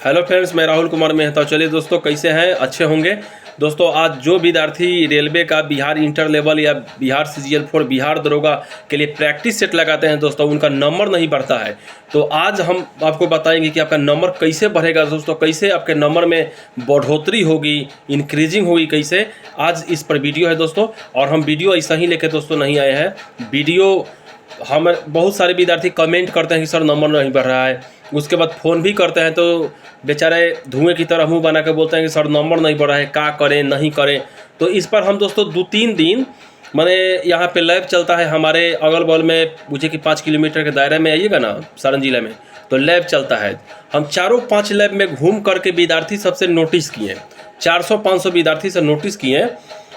Hello friends, मैं राहुल कुमार मेहता। चलिए दोस्तों, कैसे हैं? अच्छे होंगे। दोस्तों, आज जो विद्यार्थी रेलवे का बिहार इंटर लेवल या बिहार CGL-4 बिहार दरोगा के लिए प्रैक्टिस सेट लगाते हैं दोस्तों, उनका नंबर नहीं बढ़ता है। तो आज हम आपको बताएंगे कि आपका नंबर कैसे बढ़ेगा दोस्तों, कैसे आपके नंबर में बढ़ोतरी होगी, इंक्रीजिंग होगी कैसे। आज इस पर वीडियो है दोस्तों, और हम वीडियो ऐसा ही लेके दोस्तों नहीं आए हैं। वीडियो हम बहुत सारे विद्यार्थी कमेंट करते हैं कि सर नंबर नहीं बढ़ रहा है, उसके बाद फ़ोन भी करते हैं तो बेचारे धुएं की तरह मुंह बना के बोलते हैं कि सर नंबर नहीं बढ़ रहा है, क्या करें नहीं करें। तो इस पर हम दोस्तों 2-3 दिन मैंने यहाँ पे लैब चलता है हमारे अगल बगल में, मुझे कि 5 किलोमीटर के दायरे में आइएगा ना सारण जिले में, तो लैब चलता है। हम 4-5 लैब में घूम करके विद्यार्थी सबसे नोटिस किए, 400-500 विद्यार्थी से नोटिस किए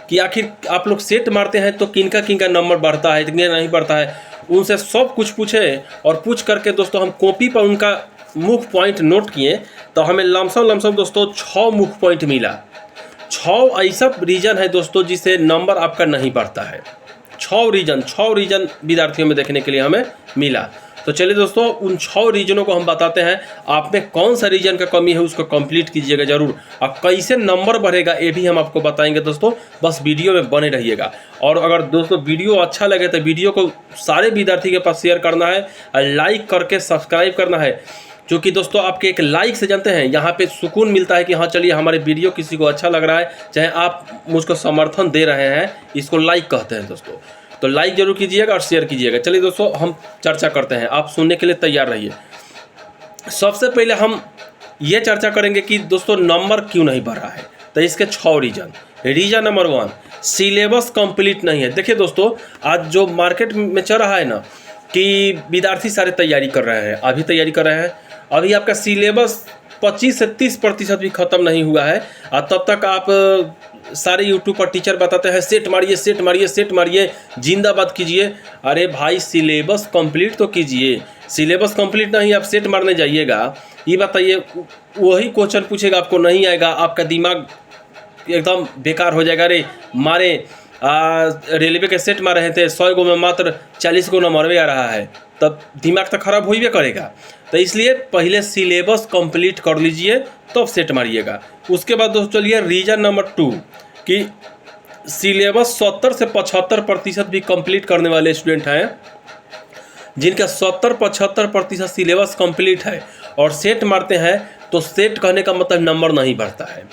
कि आखिर आप लोग सेट मारते हैं तो किनका किनका नंबर बढ़ता है, किनका नहीं बढ़ता है। उनसे सब कुछ पूछे और पूछ करके दोस्तों हम कॉपी पर उनका मुख्य पॉइंट नोट किए, तो हमें लमसम दोस्तों 6 मुख्य पॉइंट मिला। 6 ऐसा रीजन है दोस्तों जिससे नंबर आपका नहीं बढ़ता है। 6 रीजन विद्यार्थियों में देखने के लिए हमें मिला। तो चलिए दोस्तों, उन 6 रीजनों को हम बताते हैं। आप में कौन सा रीजन का कमी है उसको कंप्लीट कीजिएगा जरूर। अब कैसे नंबर बढ़ेगा ये भी हम आपको बताएंगे दोस्तों, बस वीडियो में बने रहिएगा। और अगर दोस्तों वीडियो अच्छा लगे तो वीडियो को सारे विद्यार्थी के पास शेयर करना है और लाइक करके सब्सक्राइब करना है, क्योंकि दोस्तों आपके एक लाइक से जानते हैं यहाँ पे सुकून मिलता है कि हाँ चलिए हमारे वीडियो किसी को अच्छा लग रहा है, चाहे आप मुझको समर्थन दे रहे हैं, इसको लाइक कहते हैं दोस्तों। तो लाइक जरूर कीजिएगा और शेयर कीजिएगा। चलिए दोस्तों, हम चर्चा करते हैं, आप सुनने के लिए तैयार रहिए। सबसे पहले हम ये चर्चा करेंगे कि दोस्तों नंबर क्यों नहीं बढ़ रहा है। तो इसके 6 रीजन नंबर 1, सिलेबस कंप्लीट नहीं है। देखिए दोस्तों, आज जो मार्केट में चल रहा है ना कि विद्यार्थी सारे तैयारी कर रहे हैं, अभी तैयारी कर रहे हैं, अभी आपका सिलेबस 25 से 30% भी ख़त्म नहीं हुआ है, और तब तक आप सारे यूट्यूब पर टीचर बताते हैं सेट मारिए, जिंदाबाद कीजिए। अरे भाई, सिलेबस कंप्लीट तो कीजिए। सिलेबस कंप्लीट नहीं, आप सेट मारने जाइएगा, ये बताइए, वही क्वेश्चन पूछेगा, आपको नहीं आएगा, आपका दिमाग एकदम बेकार हो जाएगा। अरे मारे रेलवे के सेट मार रहे थे, 100 गो में मात्र 40 गो नंबर आ रहा है, तब दिमाग तो खराब हो ही करेगा। तो इसलिए पहले सिलेबस कंप्लीट कर लीजिए, तब सेट मारिएगा। उसके बाद दोस्तों चलिए रीजन नंबर 2 कि सिलेबस 70 से 75% भी कंप्लीट करने वाले स्टूडेंट हैं, जिनका 70-75% सिलेबस कंप्लीट है और सेट मारते हैं, तो सेट कहने का मतलब नंबर नहीं बढ़ता है।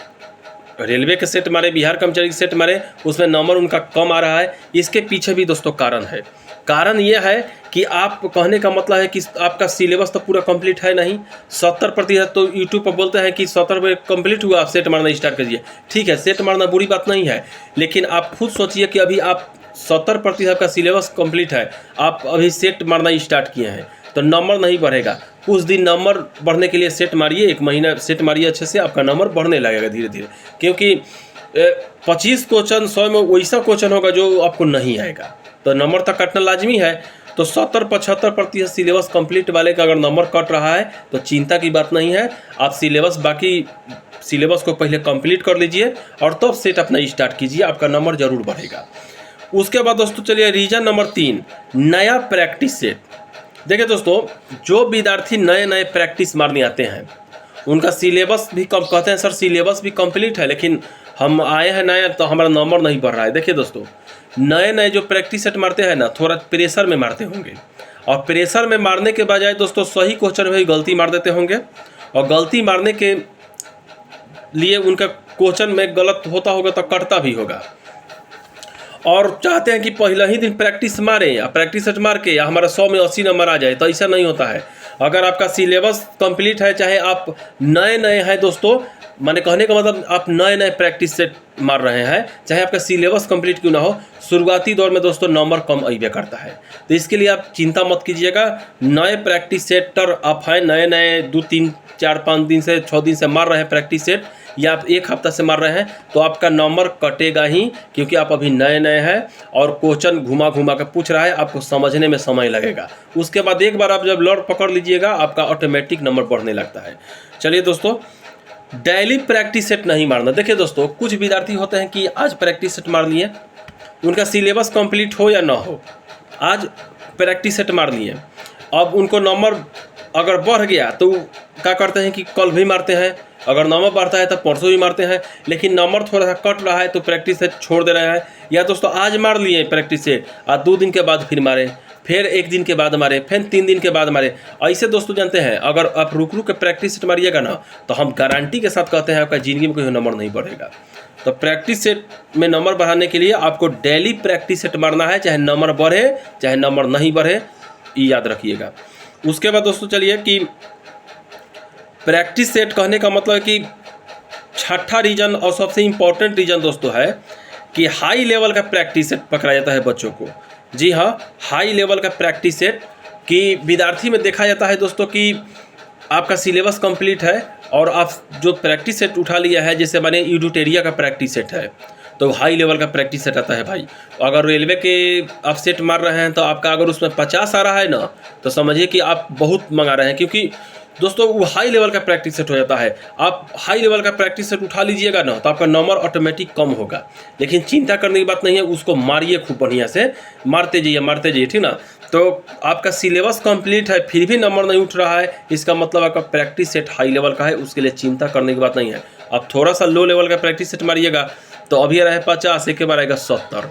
रेलवे के सेट मारे, बिहार कर्मचारी के सेट मारे, उसमें नंबर उनका कम आ रहा है। इसके पीछे भी दोस्तों कारण है। कारण यह है कि आप कहने का मतलब है कि आपका सिलेबस तो पूरा कंप्लीट है नहीं। 70% तो यूट्यूब पर बोलते हैं कि 70 पे कंप्लीट हुआ, आप सेट मारना स्टार्ट कीजिए। ठीक है, सेट मारना बुरी बात नहीं है, लेकिन आप खुद सोचिए कि अभी आप 70% का सिलेबस कंप्लीट है, आप अभी सेट मारना स्टार्ट किए हैं, तो नंबर नहीं बढ़ेगा। कुछ दिन नंबर बढ़ने के लिए सेट मारिए, 1 महीना सेट मारिए अच्छे से, आपका नंबर बढ़ने लगेगा धीरे धीरे। क्योंकि 25 क्वेश्चन 100 में वैसा क्वेश्चन होगा जो आपको नहीं आएगा, तो नंबर तो कटना लाजमी है। तो 70-75% सिलेबस कंप्लीट वाले का अगर नंबर कट रहा है तो चिंता की बात नहीं है। आप बाकी सिलेबस को पहले कंप्लीट कर लीजिए और तब सेट अपना स्टार्ट कीजिए, आपका नंबर जरूर बढ़ेगा। उसके बाद दोस्तों चलिए रीजन नंबर 3, नया प्रैक्टिस सेट। देखिए दोस्तों, जो विद्यार्थी नए प्रैक्टिस मारने आते हैं, उनका सिलेबस भी कम, कहते हैं सर सिलेबस भी कंप्लीट है लेकिन हम आए हैं नए तो हमारा नंबर नहीं बढ़ रहा है। देखिए दोस्तों, नए जो प्रैक्टिस सेट मारते हैं ना, थोड़ा प्रेशर में मारते होंगे, और प्रेशर में मारने के बजाय दोस्तों सही क्वेश्चन में गलती मार देते होंगे, और गलती मारने के लिए उनका क्वेश्चन में गलत होता होगा तो कटता भी होगा, और चाहते हैं कि पहले ही दिन प्रैक्टिस मारें या प्रैक्टिस सेट मार के या हमारा 100 में 80 नंबर आ जाए। तो ऐसा नहीं होता है। अगर आपका सिलेबस कंप्लीट है, चाहे आप नए हैं दोस्तों, मैंने कहने का मतलब आप नए प्रैक्टिस सेट मार रहे हैं, चाहे आपका सिलेबस कंप्लीट क्यों ना हो, शुरुआती दौर में दोस्तों नंबर कम अइबे करता है। तो इसके लिए आप चिंता मत कीजिएगा। नए प्रैक्टिस सेटर आप हैं, नए 2-3-4-5 दिन से 6 दिन से मार रहे हैं प्रैक्टिस सेट, या आप 1 हफ्ता से मार रहे हैं, तो आपका नंबर कटेगा ही, क्योंकि आप अभी नए हैं और क्वेश्चन घुमा के पूछ रहा है, आपको समझने में समय लगेगा। उसके बाद एक बार आप जब लड़ पकड़ लीजिएगा, आपका ऑटोमेटिक नंबर बढ़ने लगता है। चलिए दोस्तों, डेली प्रैक्टिस सेट नहीं मारना। देखिए दोस्तों, कुछ विद्यार्थी होते हैं कि आज प्रैक्टिस सेट मार लिए, उनका सिलेबस कंप्लीट हो या ना हो, आज प्रैक्टिस सेट मार लिए, अब उनको नंबर अगर बढ़ गया तो क्या करते हैं कि कल भी मारते हैं, अगर नंबर बढ़ता है तो परसों भी मारते हैं, लेकिन नंबर थोड़ा सा कट रहा है तो प्रैक्टिस सेट छोड़ दे रहे हैं। या दोस्तों आज मार लिए प्रैक्टिस सेट और 2 दिन के बाद फिर मारे, फिर 1 दिन के बाद मारे, फिर 3 दिन के बाद मारे। ऐसे दोस्तों जानते हैं अगर आप रुक रुक के प्रैक्टिस सेट मारिएगा ना तो हम गारंटी के साथ कहते हैं आपका ज़िंदगी में कोई नंबर नहीं बढ़ेगा। तो प्रैक्टिस सेट में नंबर बढ़ाने के लिए आपको डेली प्रैक्टिस सेट मारना है, चाहे नंबर बढ़े चाहे नंबर नहीं बढ़े, ये याद रखिएगा। उसके बाद दोस्तों चलिए कि प्रैक्टिस सेट कहने का मतलब है कि छठा रीजन और सबसे इम्पॉर्टेंट रीजन दोस्तों है कि हाई लेवल का प्रैक्टिस सेट पकड़ा जाता है बच्चों को। जी हाँ, हाई लेवल का प्रैक्टिस सेट कि विद्यार्थी में देखा जाता है दोस्तों कि आपका सिलेबस कंप्लीट है और आप जो प्रैक्टिस सेट उठा लिया है, जैसे माने यूडूटेरिया का प्रैक्टिस सेट है तो हाई लेवल का प्रैक्टिस सेट आता है भाई। अगर रेलवे के आप सेट मार रहे हैं तो आपका अगर उसमें 50 आ रहा है ना तो समझिए कि आप बहुत मंगा रहे हैं, क्योंकि दोस्तों वो हाई लेवल का प्रैक्टिस सेट हो जाता है। आप हाई लेवल का प्रैक्टिस सेट उठा लीजिएगा ना तो आपका नंबर ऑटोमेटिक कम होगा, लेकिन चिंता करने की बात नहीं है, उसको मारिए खूब बढ़िया से, मारते जाइए ठीक ना। तो आपका सिलेबस कंप्लीट है फिर भी नंबर नहीं उठ रहा है, इसका मतलब आपका प्रैक्टिस सेट हाई लेवल का है, उसके लिए चिंता करने की बात नहीं है। आप थोड़ा सा लो लेवल का प्रैक्टिस सेट मारिएगा तो अभी रहे 50, एक के बाद आएगा 70,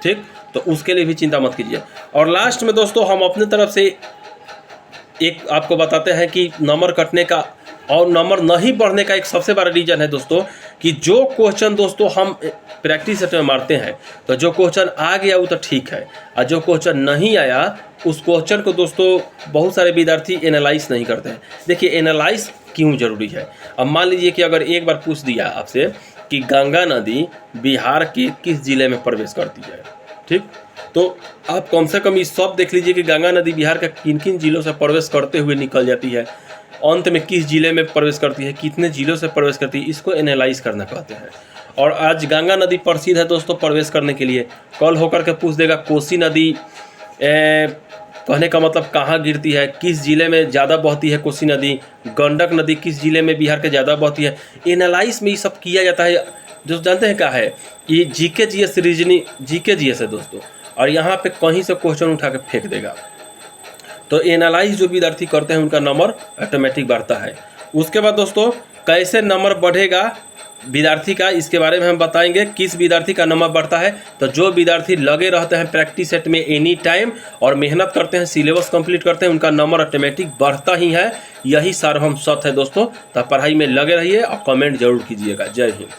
ठीक। तो उसके लिए भी चिंता मत कीजिए। और लास्ट में दोस्तों हम अपने तरफ से एक आपको बताते हैं कि नंबर कटने का और नंबर नहीं बढ़ने का एक सबसे बड़ा रीज़न है दोस्तों कि जो क्वेश्चन दोस्तों हम प्रैक्टिस सेट में मारते हैं तो जो क्वेश्चन आ गया वो तो ठीक है, और जो क्वेश्चन नहीं आया उस क्वेश्चन को दोस्तों बहुत सारे विद्यार्थी एनालाइज नहीं करते हैं। देखिए एनालाइज क्यों ज़रूरी है। अब मान लीजिए कि अगर एक बार पूछ दिया आपसे कि गंगा नदी बिहार के किस जिले में प्रवेश करती है, ठीक, तो आप कम से कम इस सब देख लीजिए कि गंगा नदी बिहार के किन किन जिलों से प्रवेश करते हुए निकल जाती है, अंत में किस जिले में प्रवेश करती है, कितने जिलों से प्रवेश करती है, इसको एनालाइज करना कहते हैं। और आज गंगा नदी प्रसिद्ध है दोस्तों प्रवेश करने के लिए। कल होकर के पूछ देगा कोसी नदी कहने का मतलब कहाँ गिरती है, किस जिले में ज़्यादा बहती है कोसी नदी, गंडक नदी किस जिले में बिहार के ज़्यादा बहती है, एनालाइज में ये सब किया जाता है। जो जानते हैं क्या है, ये GK GS reasoning GK GS है दोस्तों, और यहाँ पे कहीं से क्वेश्चन उठा के फेंक देगा। तो एनालाइज जो विद्यार्थी करते हैं उनका नंबर ऑटोमेटिक बढ़ता है। उसके बाद दोस्तों कैसे नंबर बढ़ेगा विद्यार्थी का, इसके बारे में हम बताएंगे किस विद्यार्थी का नंबर बढ़ता है। तो जो विद्यार्थी लगे रहते हैं प्रैक्टिस सेट में एनी टाइम और मेहनत करते हैं, सिलेबस कंप्लीट करते हैं, उनका नंबर ऑटोमेटिक बढ़ता ही है। यही सार्वभौम सत्य है दोस्तों। तो पढ़ाई में लगे रहिए और कमेंट जरूर कीजिएगा। जय हिंद।